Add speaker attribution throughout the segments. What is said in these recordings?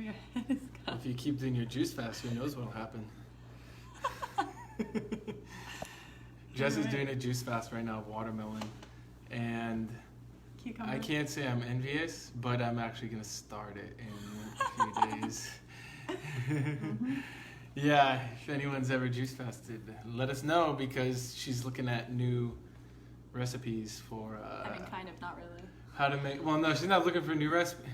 Speaker 1: your head is gone.
Speaker 2: If you keep doing your juice fast, who knows what'll happen. Jess is doing a juice fast right now of watermelon, and
Speaker 1: Cucumber.
Speaker 2: I can't say I'm envious, but I'm actually going to start it in a few days. Yeah, if anyone's ever juice fasted, let us know, because she's looking at new recipes for
Speaker 1: I mean, kind of, not really.
Speaker 2: how to make. Well, no, she's not looking for a new recipe.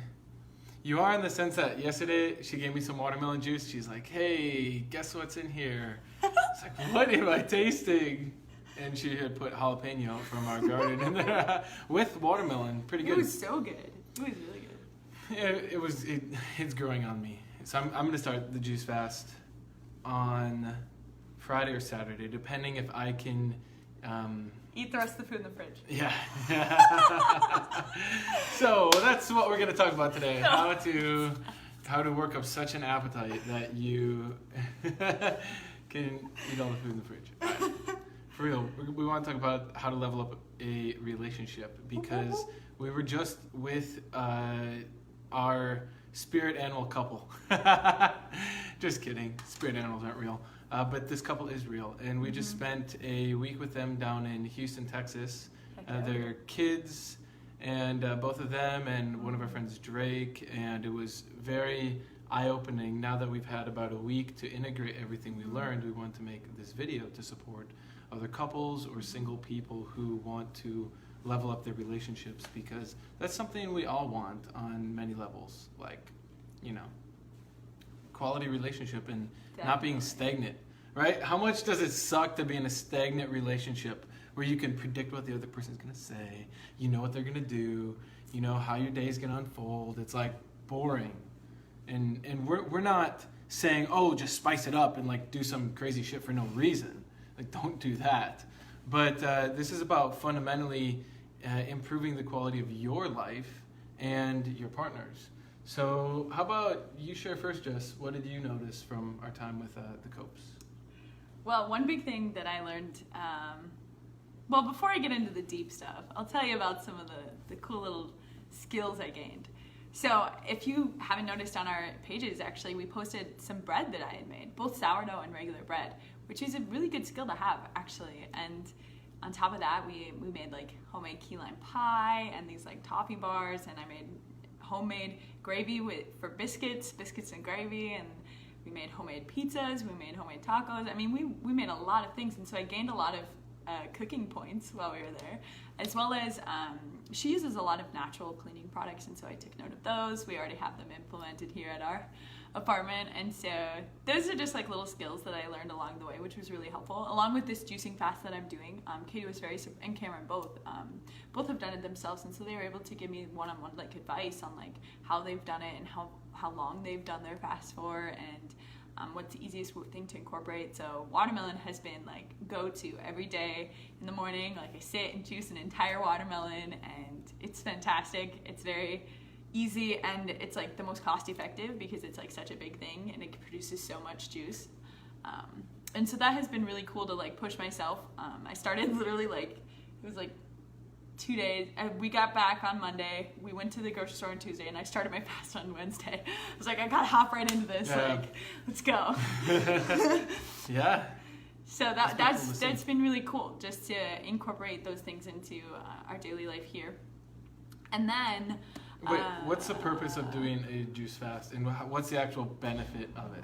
Speaker 2: You are, in the sense that yesterday she gave me some watermelon juice. She's like, "Hey, guess what's in here?" It's like, "What am I tasting?" And she had put jalapeno from our garden in there with watermelon. Pretty good.
Speaker 1: It was so good. It was really good.
Speaker 2: It's growing on me. So I'm going to start the juice fast on Friday or Saturday, depending if I can.
Speaker 1: Eat the rest of the food in the fridge.
Speaker 2: Yeah. So that's what we're going to talk about today. How to work up such an appetite that you can eat all the food in the fridge. All right. For real, we want to talk about how to level up a relationship, because we were just with our spirit animal couple. Just kidding. Spirit animals aren't real. But this couple is real. And we just spent a week with them down in Houston, Texas. Their kids, and both of them, and one of our friends, Drake. And it was very eye-opening. Now that we've had about a week to integrate everything we learned, we want to make this video to support other couples or single people who want to level up their relationships, because that's something we all want on many levels, like, quality relationship and not being stagnant, right? How much does it suck to be in a stagnant relationship where you can predict what the other person's gonna say, you know what they're gonna do, you know how your day's gonna unfold? It's like boring, and we're not saying, oh, just spice it up and like do some crazy shit for no reason. Like, don't do that. But this is about fundamentally improving the quality of your life and your partner's. So how about you share first, Jess? What did you notice from our time with the Copes?
Speaker 1: Well, one big thing that I learned, well, before I get into the deep stuff, I'll tell you about some of the cool little skills I gained. So if you haven't noticed on our pages, actually, we posted some bread that I had made, both sourdough and regular bread, which is a really good skill to have, actually. And on top of that, we made like homemade key lime pie and these like topping bars, and I made homemade gravy for biscuits and gravy, and we made homemade pizzas, we made homemade tacos. I mean, we made a lot of things, and so I gained a lot of cooking points while we were there, as well as she uses a lot of natural cleaning products, and so I took note of those. We already have them implemented here at our apartment, and so those are just like little skills that I learned along the way, which was really helpful. Along with this juicing fast that I'm doing, Katie was and Cameron both have done it themselves, and so they were able to give me one-on-one like advice on like how they've done it and how long they've done their fast for, and what's the easiest thing to incorporate. So watermelon has been like go-to every day in the morning. Like I sit and juice an entire watermelon, and it's fantastic. It's very easy, and it's like the most cost effective because it's like such a big thing and it produces so much juice. And so that has been really cool to like push myself. I started literally like, it was like 2 days. We got back on Monday. We went to the grocery store on Tuesday, and I started my fast on Wednesday. I was like, I gotta hop right into this.
Speaker 2: Yeah.
Speaker 1: Like, let's go.
Speaker 2: Yeah.
Speaker 1: So that's been really cool, just to incorporate those things into our daily life here. And then
Speaker 2: Wait, what's the purpose of doing a juice fast, and what's the actual benefit of it?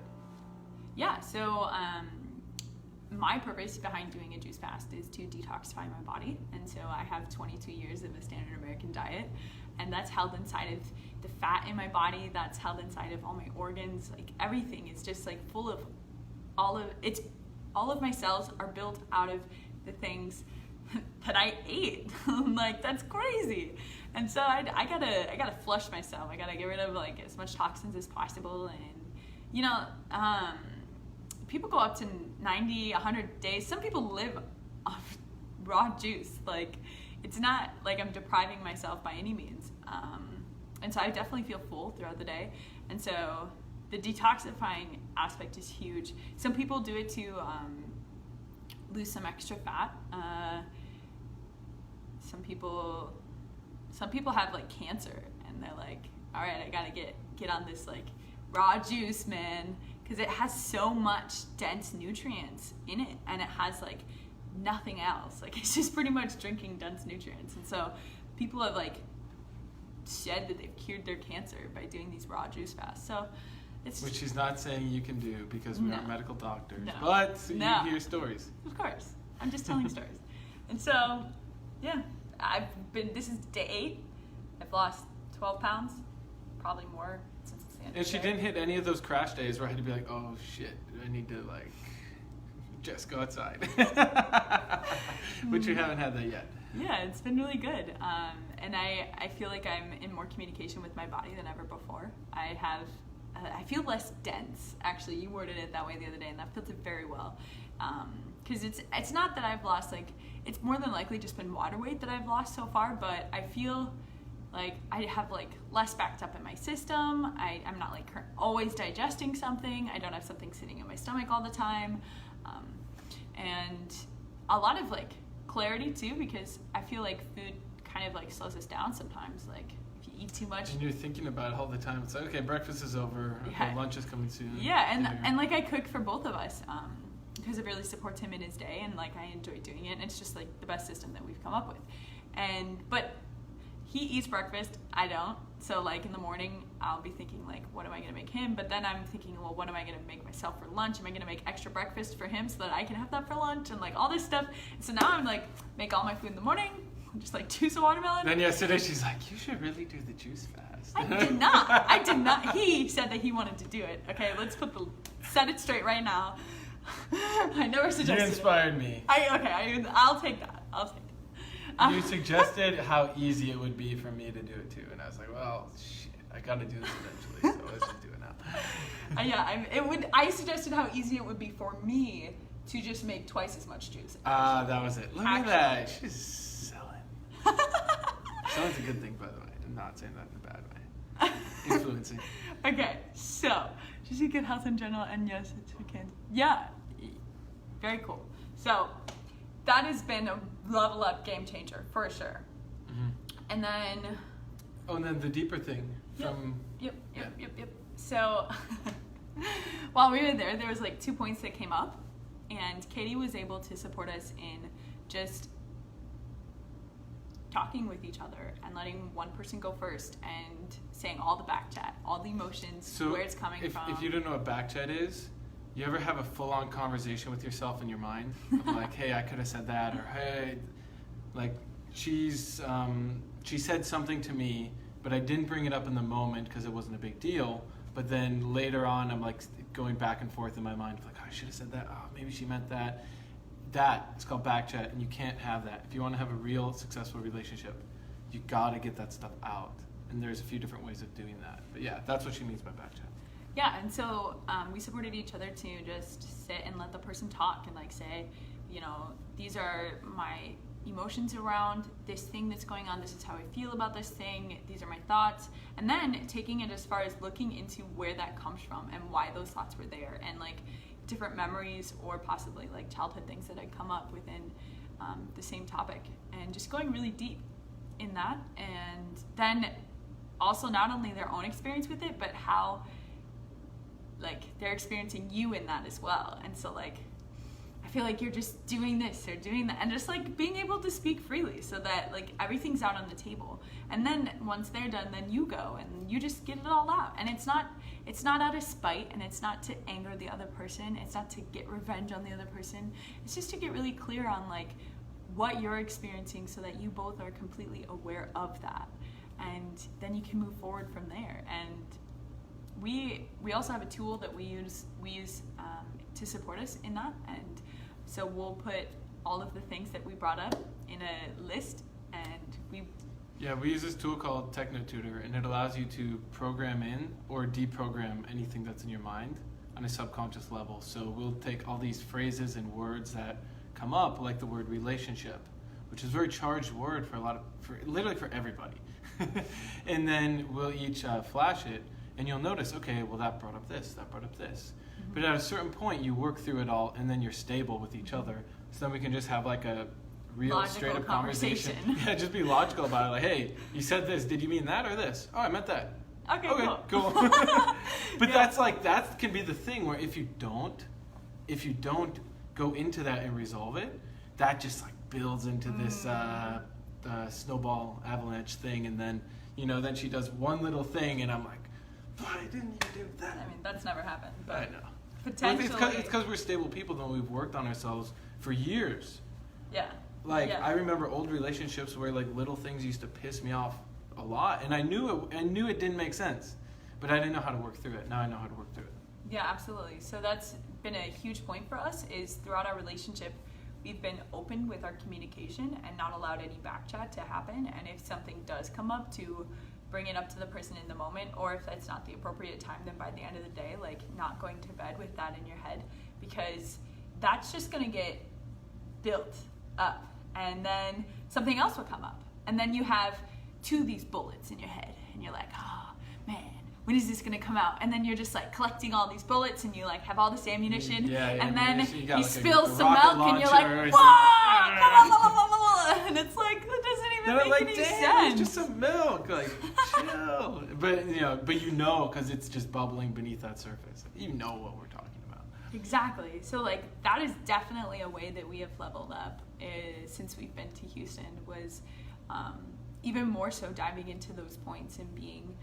Speaker 1: Yeah, so my purpose behind doing a juice fast is to detoxify my body. And so I have 22 years of a standard American diet, and that's held inside of the fat in my body, that's held inside of all my organs, like everything is just like full of all of my cells are built out of the things that I ate. Like, that's crazy. And so I gotta flush myself. I gotta get rid of like as much toxins as possible. And people go up to 90, 100 days. Some people live off raw juice. Like, it's not like I'm depriving myself by any means. And so I definitely feel full throughout the day. And so the detoxifying aspect is huge. Some people do it to lose some extra fat. Some people have like cancer, and they're like, all right, I gotta get on this like raw juice, man, because it has so much dense nutrients in it, and it has like nothing else. Like, it's just pretty much drinking dense nutrients. And so people have like said that they've cured their cancer by doing these raw juice fasts. So it's,
Speaker 2: which he's not saying you can do because we aren't medical doctors,
Speaker 1: No.
Speaker 2: but
Speaker 1: No.
Speaker 2: you hear stories.
Speaker 1: Of course, I'm just telling stories. And so, yeah, this is day 8. I've lost 12 pounds, probably more since it's the end
Speaker 2: And
Speaker 1: of
Speaker 2: she
Speaker 1: the day.
Speaker 2: didn't hit any of those crash days where I had to be like, oh shit, I need to like just go outside. Which we haven't had that yet.
Speaker 1: Yeah, it's been really good. And I feel like I'm in more communication with my body than ever before. I feel less dense, actually. You worded it that way the other day, and that fits it very well. Because it's not that I've lost, like, it's more than likely just been water weight that I've lost so far, but I feel like I have like less backed up in my system. I'm not like always digesting something. I don't have something sitting in my stomach all the time. And a lot of like clarity too, because I feel like food kind of like slows us down sometimes. Like if you eat too much.
Speaker 2: And you're thinking about it all the time. It's like, okay, breakfast is over. Okay,
Speaker 1: Yeah.
Speaker 2: lunch is coming soon.
Speaker 1: Yeah,
Speaker 2: dinner.
Speaker 1: and like I cook for both of us because it really supports him in his day, and like I enjoy doing it. And it's just like the best system that we've come up with. But he eats breakfast, I don't. So like in the morning, I'll be thinking like, what am I gonna make him? But then I'm thinking, well, what am I gonna make myself for lunch? Am I gonna make extra breakfast for him so that I can have that for lunch? And like all this stuff. And so now I'm like, make all my food in the morning, just like juice a watermelon.
Speaker 2: Then yesterday she's like, you should really do the juice fast.
Speaker 1: I did not. He said that he wanted to do it. Okay, let's set it straight right now. I never suggested
Speaker 2: You inspired me.
Speaker 1: I'll take that.
Speaker 2: You suggested how easy it would be for me to do it too, and I was like, well, shit, I gotta do this eventually, so let's just do it now.
Speaker 1: I suggested how easy it would be for me to just make twice as much juice.
Speaker 2: That was it. Look at that. She's selling. Selling's a good thing, by the way. I'm not saying that in a bad way. Influencing.
Speaker 1: Okay, so just good health in general, and yes, it's weekend. Yeah, very cool. So that has been a level up game changer for sure.
Speaker 2: Mm-hmm.
Speaker 1: And then.
Speaker 2: Oh, and then the deeper thing from.
Speaker 1: Yep. So while we were there was like 2 points that came up, and Katie was able to support us in just talking with each other and letting one person go first and saying all the back chat, all the emotions,
Speaker 2: So
Speaker 1: where it's coming from.
Speaker 2: If you don't know what back chat is, you ever have a full-on conversation with yourself in your mind? Of like, hey, I could have said that, or hey, like she said something to me, but I didn't bring it up in the moment because it wasn't a big deal. But then later on, I'm like going back and forth in my mind, like, oh, I should have said that. Oh, maybe she meant that. It's called back chat, and you can't have that. If you want to have a real successful relationship, you gotta get that stuff out. And there's a few different ways of doing that. But yeah, that's what she means by back chat.
Speaker 1: Yeah, and so we supported each other to just sit and let the person talk and like say, these are my emotions around this thing that's going on. This is how I feel about this thing. These are my thoughts. And then taking it as far as looking into where that comes from and why those thoughts were there, and like different memories or possibly like childhood things that had come up within the same topic, and just going really deep in that. And then also not only their own experience with it, but how like they're experiencing you in that as well. And so like I feel like you're just doing this or doing that, and just like being able to speak freely so that like everything's out on the table. And then once they're done, then you go and you just get it all out. And it's not out of spite, and it's not to anger the other person. It's not to get revenge on the other person. It's just to get really clear on like what you're experiencing so that you both are completely aware of that. And then you can move forward from there. And we also have a tool that we use to support us in that. And so we'll put all of the things that we brought up in a list, and we
Speaker 2: use this tool called TechnoTutor, and it allows you to program in or deprogram anything that's in your mind on a subconscious level. So we'll take all these phrases and words that come up, like the word relationship, which is a very charged word for literally for everybody. And then we'll each flash it, and you'll notice, okay, well that brought up this, that brought up this. Mm-hmm. But at a certain point, you work through it all, and then you're stable with each other. So then we can just have like a real
Speaker 1: logical
Speaker 2: straight up conversation. Yeah, just be logical about it. Like, hey, you said this. Did you mean that or this? Oh, I meant that.
Speaker 1: Okay, cool.
Speaker 2: But that's like, that can be the thing where if you don't go into that and resolve it, that just like builds into this snowball avalanche thing, and then then she does one little thing, and I'm like, why didn't you do that?
Speaker 1: I mean, that's never happened. But
Speaker 2: I know.
Speaker 1: potentially,
Speaker 2: it's because we're stable people, and we've worked on ourselves for years.
Speaker 1: Yeah.
Speaker 2: Like I remember old relationships where like little things used to piss me off a lot, and I knew it didn't make sense, but I didn't know how to work through it. Now I know how to work through it.
Speaker 1: Yeah, absolutely. So that's been a huge point for us, is throughout our relationship, we've been open with our communication and not allowed any back chat to happen. And if something does come up, to bring it up to the person in the moment, or if that's not the appropriate time, then by the end of the day, like not going to bed with that in your head, because that's just going to get built up, and then something else will come up, and then you have these bullets in your head, and you're like, oh man, when is this going to come out? And then you're just like collecting all these bullets, and you like have all this ammunition, and then you spill some milk, and you're like, whoa, and it's like, that doesn't even make any sense.
Speaker 2: It's just some milk, like chill. But because it's just bubbling beneath that surface. You know what we're talking about.
Speaker 1: Exactly. So like that is definitely a way that we have leveled up since we've been to Houston, was even more so diving into those points and being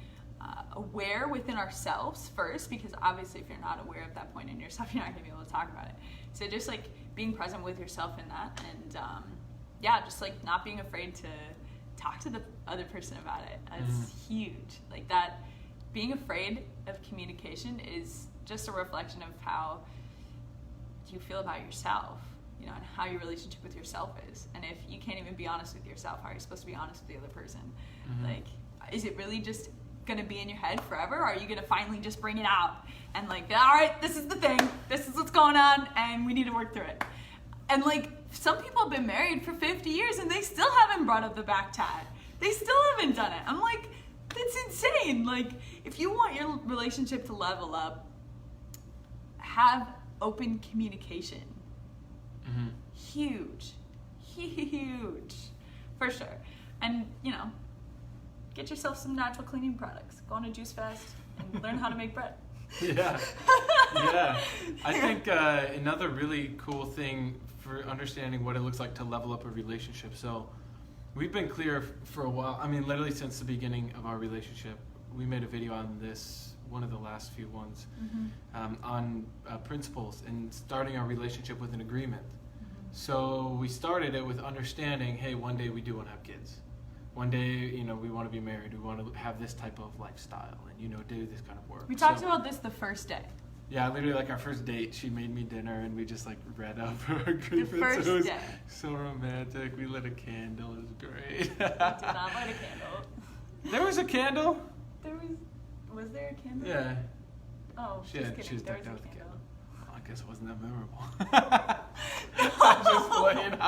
Speaker 1: aware within ourselves first, because obviously if you're not aware of that point in yourself, you're not going to be able to talk about it. So just like being present with yourself in that, and just like not being afraid to talk to the other person about it. That's huge. Like that, being afraid of communication is just a reflection of how you feel about yourself, and how your relationship with yourself is. And if you can't even be honest with yourself, how are you supposed to be honest with the other person? Like, is it really just gonna be in your head forever, or are you gonna finally just bring it out and like, all right, this is the thing, this is what's going on, and we need to work through it? And like, some people have been married for 50 years and they still haven't brought up the back tat. They still haven't done it. I'm like, that's insane. Like, if you want your relationship to level up, have open communication. Huge for sure. And get yourself some natural cleaning products, go on a juice fast, and learn how to make bread.
Speaker 2: Yeah. I think another really cool thing for understanding what it looks like to level up a relationship. So we've been clear for a while. I mean, literally since the beginning of our relationship. We made a video on this, one of the last few ones, on principles and starting our relationship with an agreement. So we started it with understanding, hey, one day we do want to have kids. One day, we want to be married. We want to have this type of lifestyle and, do this kind of work.
Speaker 1: We talked about this the first day.
Speaker 2: Yeah, literally like our first date, she made me dinner and we just like read up her agreement.
Speaker 1: The first
Speaker 2: so it was
Speaker 1: day.
Speaker 2: So romantic. We lit a candle. It was great.
Speaker 1: We did not light a candle.
Speaker 2: There was a candle?
Speaker 1: Was there a candle?
Speaker 2: Yeah.
Speaker 1: Oh,
Speaker 2: She was decked out with a candle. Well, I guess it wasn't that memorable. I'm just playing.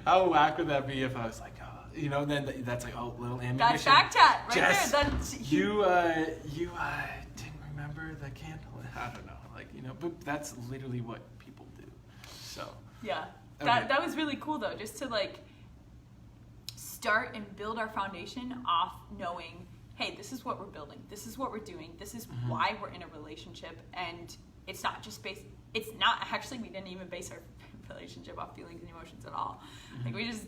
Speaker 2: How whack would that be if I was like, then that's like, little ammunition.
Speaker 1: That's back chat right
Speaker 2: Jess,
Speaker 1: there. That's
Speaker 2: you didn't remember the candle. I don't know, but that's literally what people do. So
Speaker 1: yeah,
Speaker 2: okay.
Speaker 1: that was really cool though, just to like start and build our foundation off knowing, hey, this is what we're building, this is what we're doing, this is why we're in a relationship, and it's not actually, we didn't even base our relationship off feelings and emotions at all. Like, we just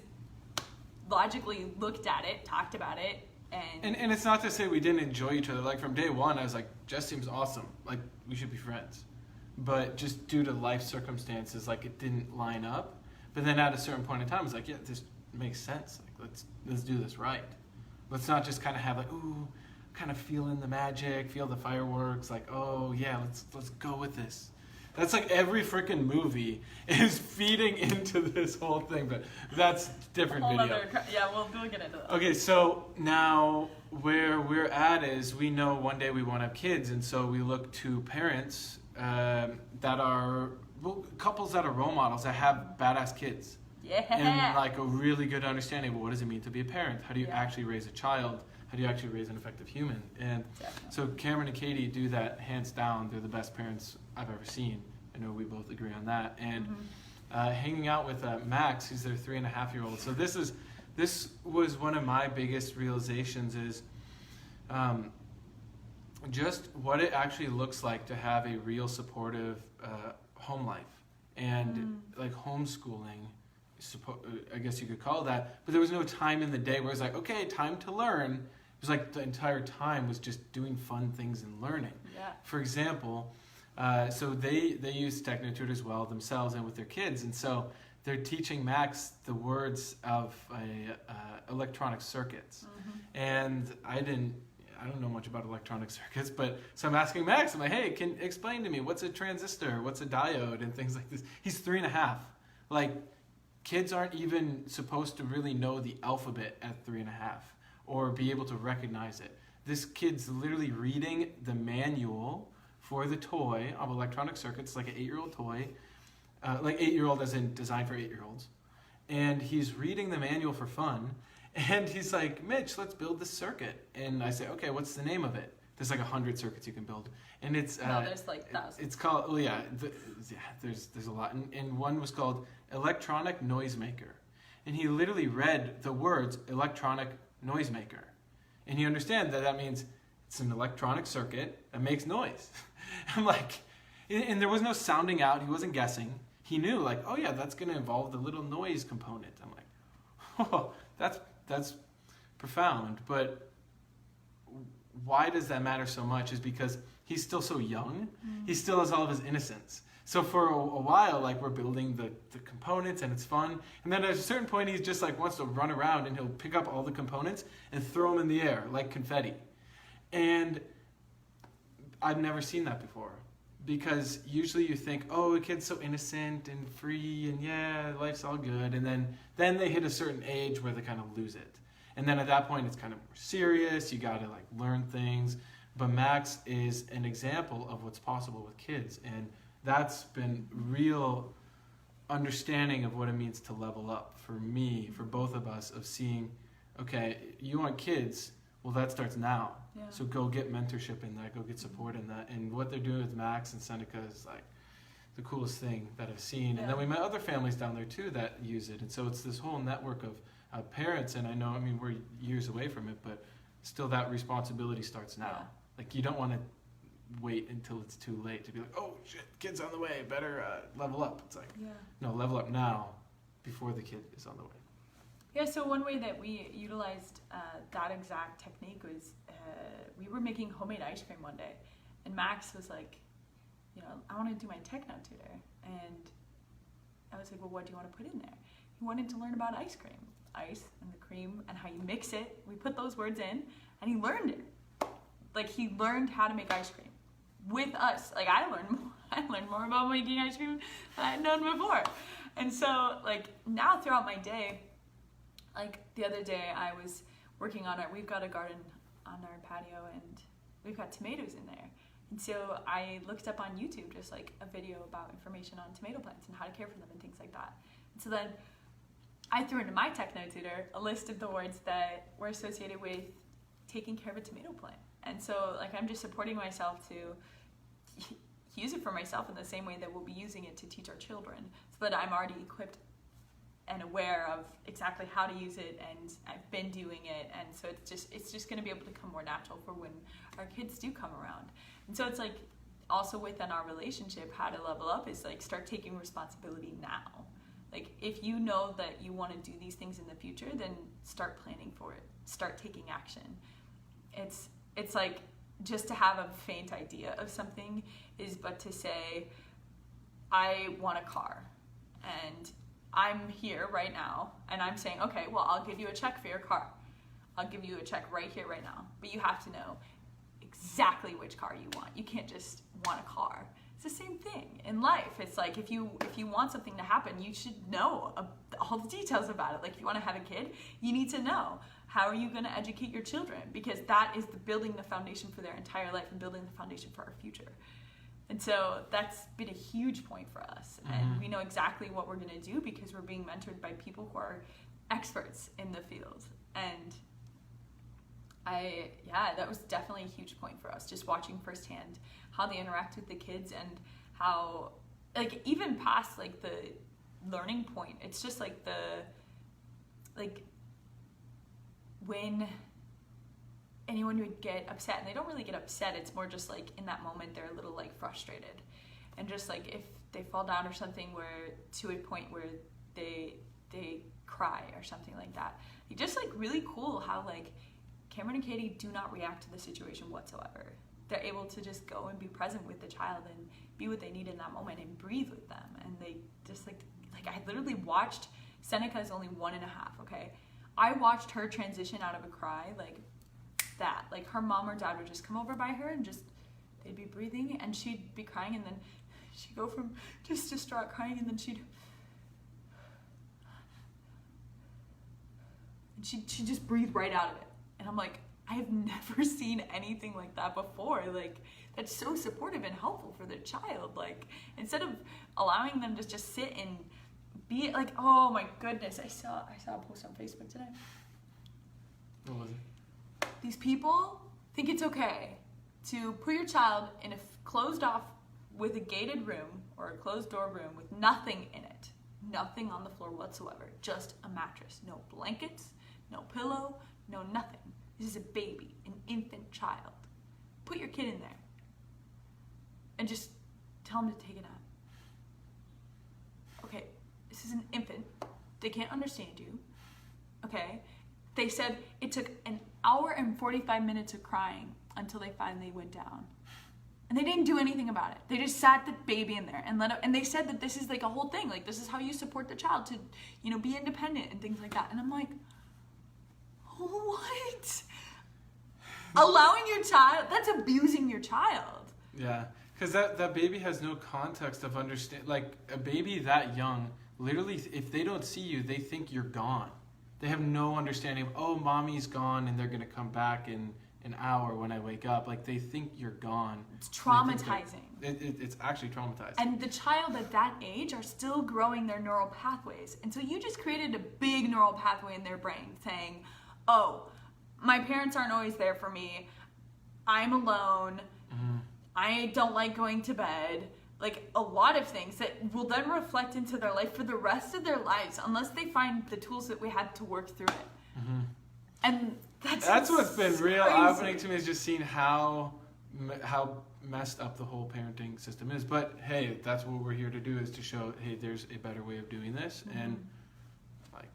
Speaker 1: logically looked at it, talked about it, and
Speaker 2: it's not to say we didn't enjoy each other. Like, from day one, I was like, Jess seems awesome. Like, we should be friends. But just due to life circumstances, like, it didn't line up. But then at a certain point in time, I was like, yeah, this makes sense. Like, let's do this right. Let's not just kind of have like, ooh, kind of feeling the magic, feel the fireworks. Like, oh yeah, let's go with this. That's like every freaking movie is feeding into this whole thing, but that's a different video.
Speaker 1: We'll get into that.
Speaker 2: Okay, so now where we're at is we know one day we want to have kids, and so we look to parents that are, couples that are role models that have badass kids.
Speaker 1: Yeah.
Speaker 2: And like a really good understanding of what does it mean to be a parent? How do you actually raise a child? How do you actually raise an effective human? And so Cameron and Katie do that hands down. They're the best parents I've ever seen. I know we both agree on that. And hanging out with Max, who's their 3.5-year-old. So this was one of my biggest realizations is just what it actually looks like to have a real supportive home life and like homeschooling. I guess you could call it that, but there was no time in the day where it was like, okay, time to learn. It was like the entire time was just doing fun things and learning.
Speaker 1: Yeah.
Speaker 2: For example, so they use TechnoTutor as well themselves and with their kids, and so they're teaching Max the words of electronic circuits. And I don't know much about electronic circuits, but so I'm asking Max, I'm like, hey, can explain to me what's a transistor, what's a diode, and things like this. He's 3.5. Like, kids aren't even supposed to really know the alphabet at 3.5 or be able to recognize it. This kid's literally reading the manual for the toy of electronic circuits, like an 8-year-old toy, like 8-year-old as in designed for 8-year-olds. And he's reading the manual for fun. And he's like, Mitch, let's build this circuit. And I say, okay, what's the name of it? There's like 100 circuits you can build. And it's...
Speaker 1: no, there's like thousands.
Speaker 2: It's called, oh yeah, there's a lot. And one was called Electronic Noisemaker. And he literally read the words electronic noisemaker. And he understands that means it's an electronic circuit that makes noise. I'm like, and there was no sounding out. He wasn't guessing. He knew like, oh yeah, that's going to involve the little noise component. I'm like, oh, that's profound. But why does that matter so much is because he's still so young. He still has all of his innocence. So for a while, like, we're building the components and it's fun. And then at a certain point, he's just like wants to run around and he'll pick up all the components and throw them in the air like confetti. And I've never seen that before. Because usually you think, oh, a kid's so innocent and free and yeah, life's all good. And then they hit a certain age where they kind of lose it. And then at that point, it's kind of more serious. You got to like learn things. But Max is an example of what's possible with kids. And that's been real understanding of what it means to level up for me, for both of us, of seeing, okay, you want kids, well, that starts now. Yeah. So go get mentorship in that, go get support in that. And what they're doing with Max and Seneca is like the coolest thing that I've seen. Yeah. And then we met other families down there too that use it. And so it's this whole network of parents. And I know, I mean, we're years away from it, but still that responsibility starts now. Yeah. Like you don't want to wait until it's too late to be like, oh shit, kid's on the way, better level up. It's like, no, level up now before the kid is on the way.
Speaker 1: Yeah, so one way that we utilized that exact technique was we were making homemade ice cream one day, and Max was like, you know, I want to do my TechnoTutor, and I was like, well, what do you want to put in there? He wanted to learn about ice cream, ice and the cream and how you mix it. We put those words in, and he learned it. Like, he learned how to make ice cream with us. Like, I learned more about making ice cream than I had known before. And so, like, now throughout my day, like the other day I was working on we've got a garden on our patio and we've got tomatoes in there. And so I looked up on YouTube just like a video about information on tomato plants and how to care for them and things like that. And so then I threw into my TechnoTutor a list of the words that were associated with taking care of a tomato plant. And so like I'm just supporting myself to use it for myself in the same way that we'll be using it to teach our children, so that I'm already equipped and aware of exactly how to use it, and I've been doing it, and so it's just going to be able to come more natural for when our kids do come around. And so it's like also within our relationship, how to level up is like start taking responsibility now. Like if you know that you want to do these things in the future, then start planning for it. Start taking action. It's like just to have a faint idea of something is but to say, I want a car, and I'm here right now, and I'm saying, okay, well, I'll give you a check for your car. I'll give you a check right here, right now. But you have to know exactly which car you want. You can't just want a car. It's the same thing in life. It's like if you want something to happen, you should know all the details about it. Like if you want to have a kid, you need to know. How are you going to educate your children? Because that is building the foundation for their entire life and building the foundation for our future. And so that's been a huge point for us. And we know exactly what we're going to do because we're being mentored by people who are experts in the field. And that was definitely a huge point for us, just watching firsthand how they interact with the kids and how, like, even past, like, the learning point, it's just, like, when anyone would get upset, and they don't really get upset. It's more just like in that moment they're a little like frustrated, and just like if they fall down or something, where to a point where they cry or something like that. Just like really cool how like Cameron and Katie do not react to the situation whatsoever. They're able to just go and be present with the child and be what they need in that moment and breathe with them. And they just like I literally watched, Seneca is only 1.5, okay? I watched her transition out of a cry like that. Like her mom or dad would just come over by her and just, they'd be breathing and she'd be crying, and then she'd go from just distraught crying, and then she'd just breathe right out of it. And I'm like, I have never seen anything like that before. Like, that's so supportive and helpful for their child. Like, instead of allowing them to just sit and be like, oh my goodness, I saw a post on Facebook today.
Speaker 2: What was it?
Speaker 1: These people think it's okay to put your child in a closed off with a gated room or a closed door room with nothing in it, nothing on the floor whatsoever, just a mattress, no blankets, no pillow, no nothing. This is a baby, an infant child. Put your kid in there and just tell him to take a nap. Okay, this is an infant. They can't understand you. Okay? They said it took an hour and 45 minutes of crying until they finally went down. And they didn't do anything about it. They just sat the baby in there and let it, and they said that this is like a whole thing. Like, this is how you support the child to, be independent and things like that. And I'm like, what? Allowing your child, that's abusing your child.
Speaker 2: Yeah, because that baby has no context of understand. Like, a baby that young, literally, if they don't see you, they think you're gone. They have no understanding of, oh, mommy's gone and they're going to come back in an hour when I wake up. Like, they think you're gone.
Speaker 1: It's traumatizing.
Speaker 2: It's actually traumatizing.
Speaker 1: And the child at that age are still growing their neural pathways. And so you just created a big neural pathway in their brain saying, oh, my parents aren't always there for me. I'm alone.
Speaker 2: Mm-hmm.
Speaker 1: I don't like going to bed. Like, a lot of things that will then reflect into their life for the rest of their lives unless they find the tools that we had to work through it.
Speaker 2: Mm-hmm.
Speaker 1: And
Speaker 2: that's what's been real
Speaker 1: crazy.
Speaker 2: eye-opening to me, is just seeing how messed up the whole parenting system is. But hey, that's what we're here to do, is to show, hey, there's a better way of doing this. Mm-hmm. And like,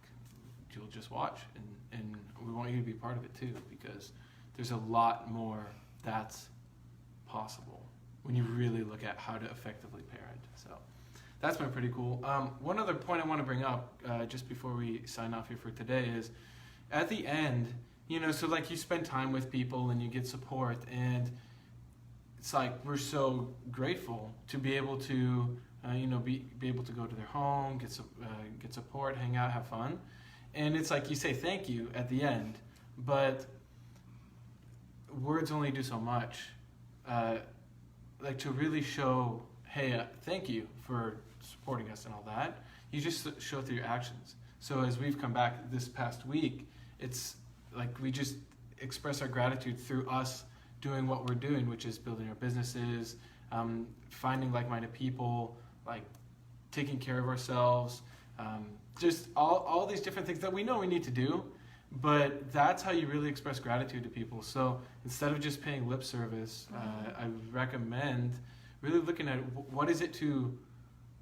Speaker 2: you'll just watch, and we want you to be part of it too, because there's a lot more that's possible when you really look at how to effectively parent. So that's been pretty cool. One other point I want to bring up just before we sign off here for today is, at the end, so like, you spend time with people and you get support, and it's like, we're so grateful to be able to be able to go to their home, get support, hang out, have fun. And it's like, you say thank you at the end, but words only do so much. Like, to really show, hey, thank you for supporting us and all that, you just show through your actions. So as we've come back this past week, it's like, we just express our gratitude through us doing what we're doing, which is building our businesses, finding like-minded people, like taking care of ourselves, just all these different things that we know we need to do. But that's how you really express gratitude to people. So instead of just paying lip service, I recommend really looking at what is it to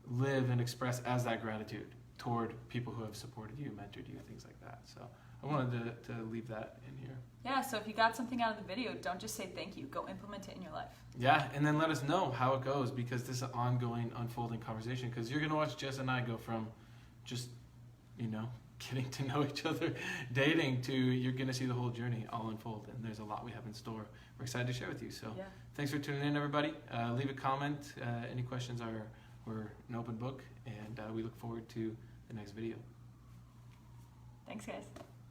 Speaker 2: live and express as that gratitude toward people who have supported you, mentored you, things like that. So I wanted to leave that in here.
Speaker 1: Yeah, so if you got something out of the video, don't just say thank you. Go implement it in your life.
Speaker 2: Yeah, and then let us know how it goes, because this is an ongoing, unfolding conversation. Because you're going to watch Jess and I go from just, getting to know each other, dating, to you're going to see the whole journey all unfold. And there's a lot we have in store. We're excited to share with you. So Thanks for tuning in, everybody. Leave a comment. Any questions we're an open book. And we look forward to the next video.
Speaker 1: Thanks, guys.